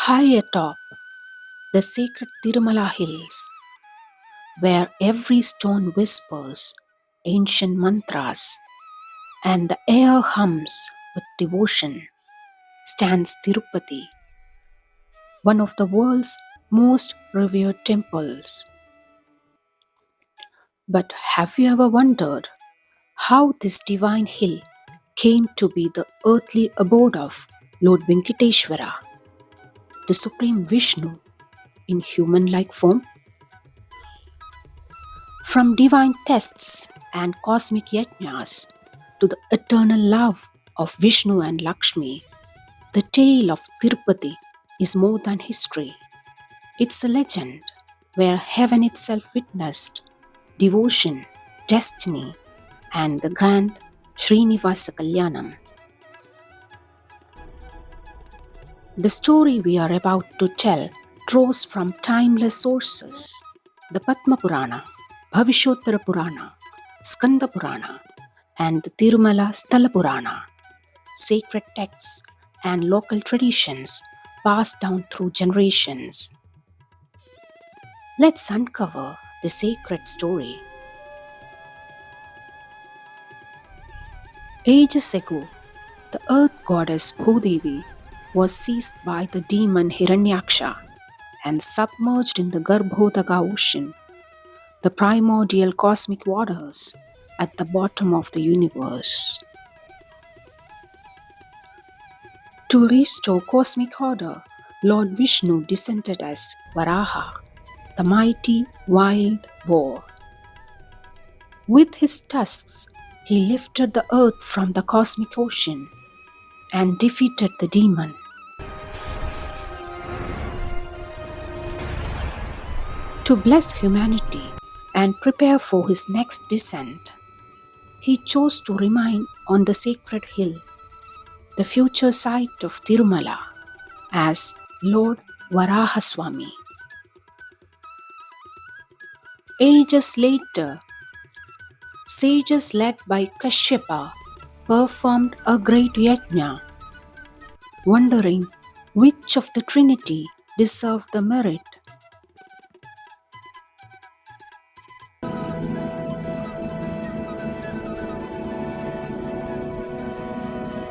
High atop the sacred Tirumala Hills, where every stone whispers ancient mantras and the air hums with devotion, stands Tirupati, one of the world's most revered temples. But have you ever wondered how this divine hill came to be the earthly abode of Lord Venkateswara, the Supreme Vishnu in human-like form? From divine tests and cosmic yajnas to the eternal love of Vishnu and Lakshmi, the tale of Tirupati is more than history. It's a legend where heaven itself witnessed devotion, destiny, and the grand Srinivasa Kalyanam. The story we are about to tell draws from timeless sources: the Padma Purana, Bhavishottara Purana, Skanda Purana, and the Tirumala Sthala Purana, sacred texts and local traditions passed down through generations. Let's uncover the sacred story. Ages ago, the earth goddess Bhudevi was seized by the demon Hiranyaksha and submerged in the Garbhodaka ocean, the primordial cosmic waters at the bottom of the universe. To restore cosmic order, Lord Vishnu descended as Varaha, the mighty wild boar. With his tusks, he lifted the earth from the cosmic ocean and defeated the demon. To bless humanity and prepare for his next descent, he chose to remain on the sacred hill, the future site of Tirumala, as Lord Varaha Swamy. Ages later, sages led by Kashyapa performed a great yajna, wondering which of the Trinity deserved the merit.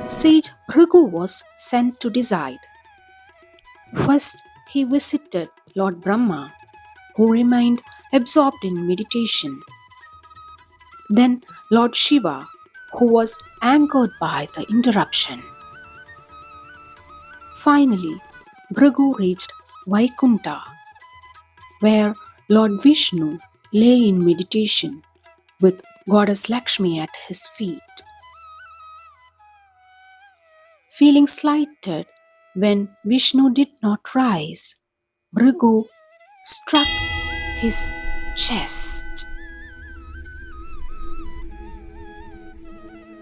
Sage Bhrigu was sent to decide. First, he visited Lord Brahma, who remained absorbed in meditation. Then Lord Shiva, who was angered by the interruption. Finally, Bhrigu reached Vaikunta, where Lord Vishnu lay in meditation with Goddess Lakshmi at his feet. Feeling slighted when Vishnu did not rise, Bhrigu struck his chest.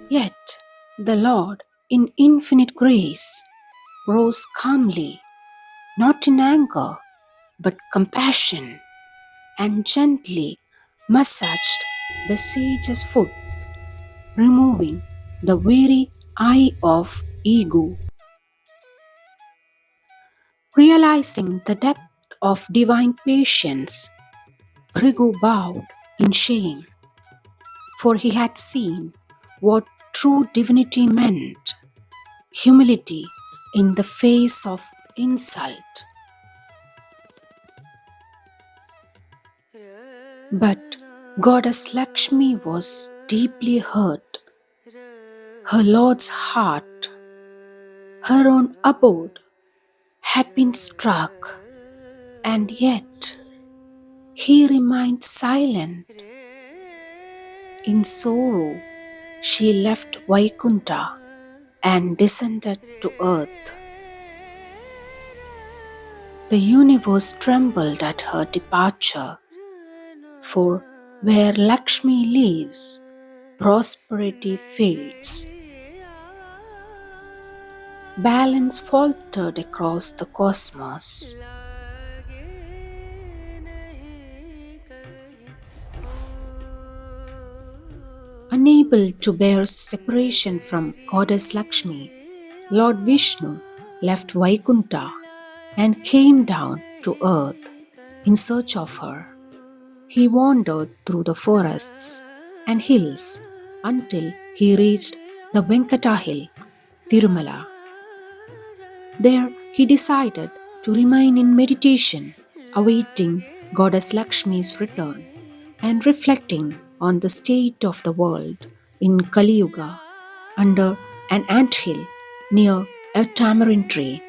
Yet the Lord, in infinite grace, rose calmly, not in anger, but compassion, and gently massaged the sage's foot, removing the very eye of ego. Realizing the depth of divine patience, Bhrigu bowed in shame, for he had seen what true divinity meant: humility in the face of insult. But Goddess Lakshmi was deeply hurt. Her Lord's heart, her own abode, had been struck, and yet he remained silent. In sorrow, she left Vaikunta and descended to earth. The universe trembled at her departure, for where Lakshmi lives, prosperity fades. Balance faltered across the cosmos. Unable to bear separation from Goddess Lakshmi, Lord Vishnu left Vaikunta and came down to earth in search of her. He wandered through the forests and hills until he reached the Venkata hill, Tirumala. There he decided to remain in meditation, awaiting Goddess Lakshmi's return and reflecting on the state of the world in Kali Yuga under an anthill near a tamarind tree.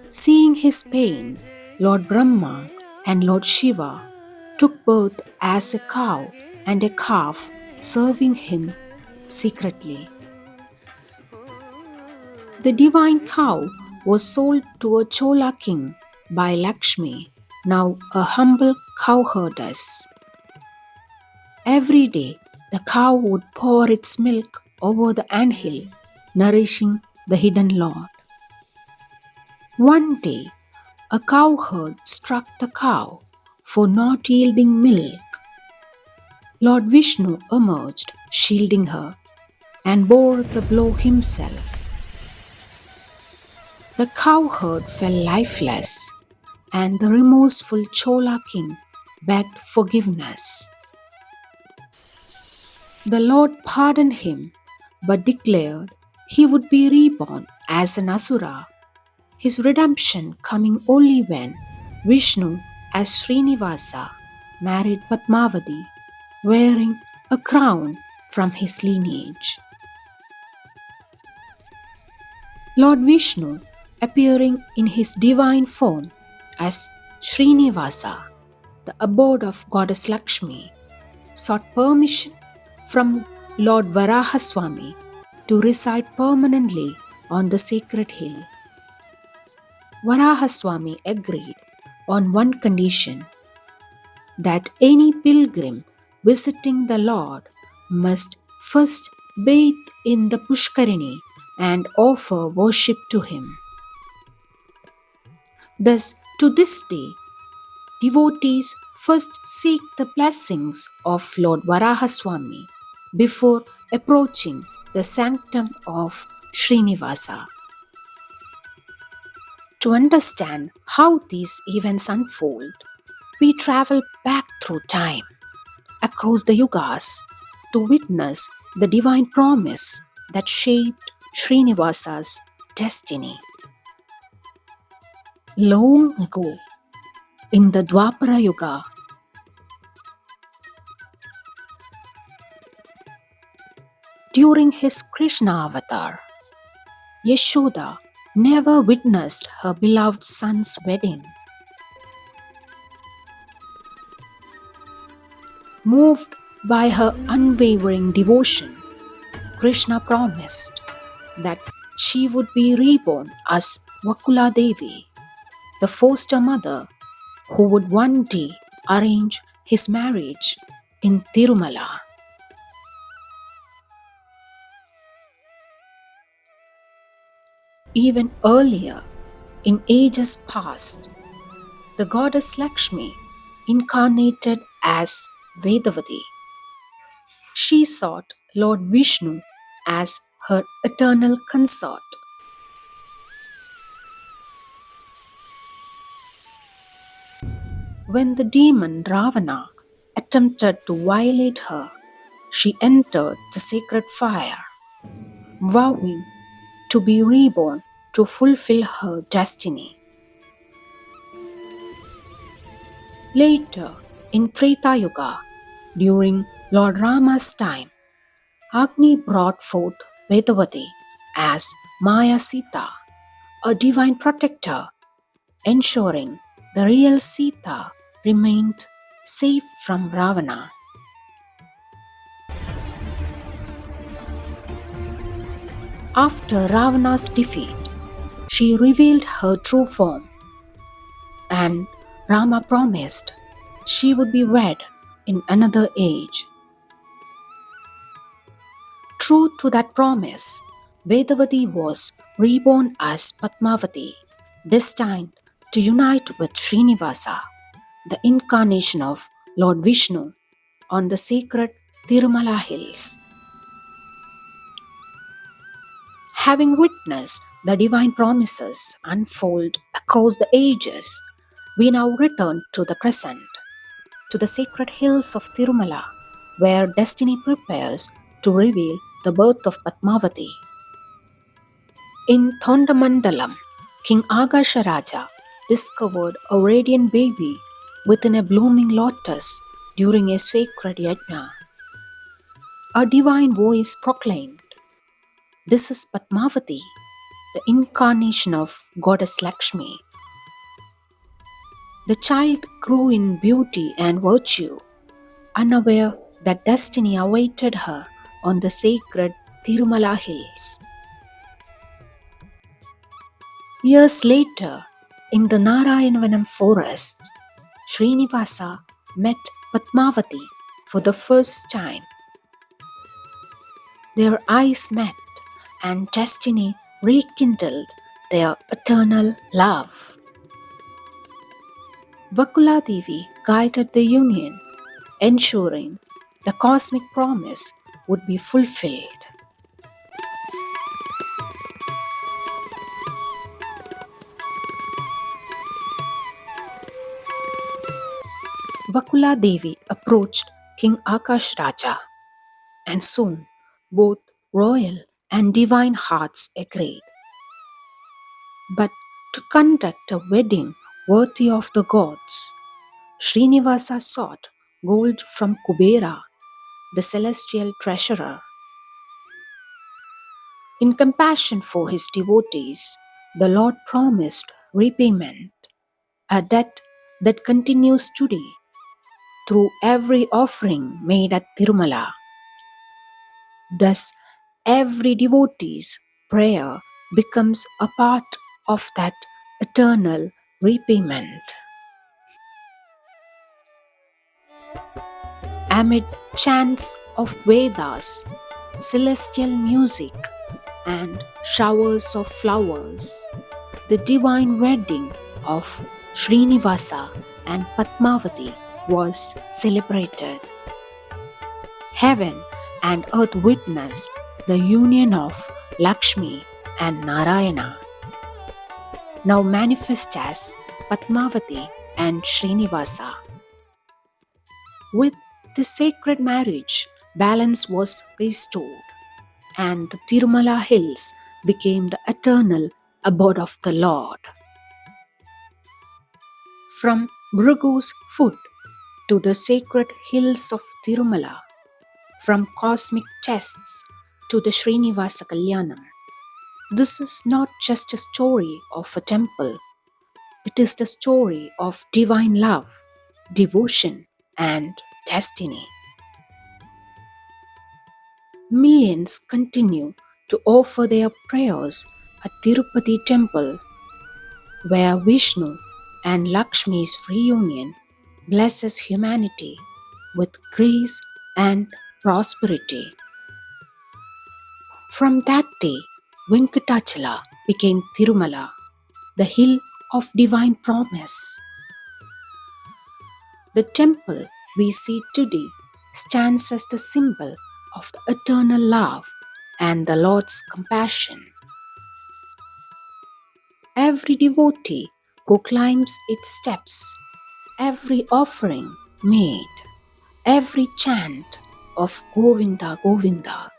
Seeing his pain, Lord Brahma and Lord Shiva took birth as a cow and a calf, serving him secretly. The divine cow was sold to a Chola king by Lakshmi, now a humble cowherdess. Every day, the cow would pour its milk over the anthill, nourishing the hidden lord. One day, a cowherd struck the cow for not yielding milk. Lord Vishnu emerged, shielding her, and bore the blow himself. The cowherd fell lifeless, and the remorseful Chola king begged forgiveness. The Lord pardoned him, but declared he would be reborn as an Asura, his redemption coming only when Vishnu, as Srinivasa, married Padmavati, wearing a crown from his lineage. Lord Vishnu, appearing in his divine form as Srinivasa, the abode of Goddess Lakshmi, sought permission from Lord Varaha Swamy to reside permanently on the sacred hill. Varaha Swamy agreed on one condition, that any pilgrim visiting the Lord must first bathe in the Pushkarini and offer worship to him. Thus, to this day, devotees first seek the blessings of Lord Varaha Swamy before approaching the sanctum of Srinivasa. To understand how these events unfold, we travel back through time, across the yugas, to witness the divine promise that shaped Srinivasa's destiny. Long ago, in the Dwapara Yuga, during his Krishna avatar, Yashoda never witnessed her beloved son's wedding. Moved by her unwavering devotion, Krishna promised that she would be reborn as Vakula Devi, the foster mother who would one day arrange his marriage in Tirumala. Even earlier, in ages past, the goddess Lakshmi incarnated as Vedavati. She sought Lord Vishnu as her eternal consort. When the demon Ravana attempted to violate her, she entered the sacred fire, vowing to be reborn to fulfill her destiny. Later, in Treta Yuga, during Lord Rama's time, Agni brought forth Vedavati as Maya Sita, a divine protector, ensuring the real Sita remained safe from Ravana. After Ravana's defeat, she revealed her true form, and Rama promised she would be wed in another age. True to that promise, Vedavati was reborn as Padmavati, destined to unite with Srinivasa, the incarnation of Lord Vishnu on the sacred Tirumala Hills. Having witnessed the divine promises unfold across the ages, we now return to the present, to the sacred hills of Tirumala, where destiny prepares to reveal the birth of Padmavati. In Thondamandalam, King Agasharaja discovered a radiant baby within a blooming lotus during a sacred yagna. A divine voice proclaimed, "This is Padmavati, the incarnation of Goddess Lakshmi." The child grew in beauty and virtue, unaware that destiny awaited her on the sacred Tirumala Hills. Years later, in the Narayanvanam forest, Srinivasa met Padmavati for the first time. Their eyes met and destiny rekindled their eternal love. Vakula Devi guided the union, ensuring the cosmic promise would be fulfilled. Vakula Devi approached King Akash Raja, and soon both royal and divine hearts agreed. But to conduct a wedding worthy of the gods, Srinivasa sought gold from Kubera, the celestial treasurer. In compassion for his devotees, the Lord promised repayment, a debt that continues today through every offering made at Tirumala. Thus, every devotee's prayer becomes a part of that eternal repayment. Amid chants of Vedas, celestial music, and showers of flowers, the divine wedding of Srinivasa and Padmavati was celebrated. Heaven and earth witnessed the union of Lakshmi and Narayana, now manifest as Padmavati and Srinivasa. With this sacred marriage, balance was restored, and the Tirumala Hills became the eternal abode of the Lord. From Bhrigu's foot to the sacred hills of Tirumala, from cosmic tests to the Srinivasa Kalyanam, this is not just a story of a temple, it is the story of divine love, devotion, and destiny. Millions continue to offer their prayers at Tirupati Temple, where Vishnu and Lakshmi's reunion blesses humanity with grace and prosperity. From that day, Venkatachala became Tirumala, the hill of divine promise. The temple we see today stands as the symbol of the eternal love and the Lord's compassion. Every devotee who climbs its steps, every offering made, every chant of Govinda, Govinda,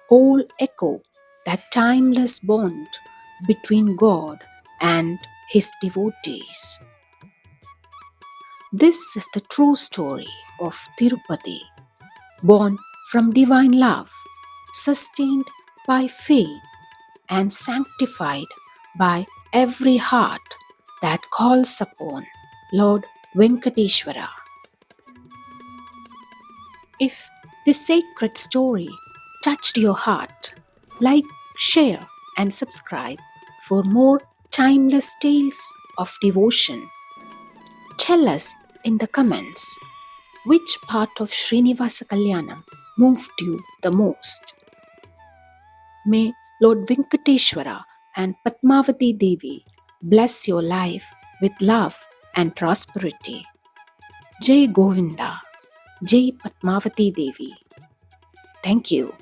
all echo that timeless bond between God and His devotees. This is the true story of Tirupati, born from divine love, sustained by faith, and sanctified by every heart that calls upon Lord Venkateswara. If this sacred story touched your heart, like, share, and subscribe for more timeless tales of devotion. Tell us in the comments which part of Srinivasa Kalyanam moved you the most. May Lord Venkateswara and Padmavati Devi bless your life with love and prosperity. Jai Govinda. Jai Padmavati Devi. Thank you.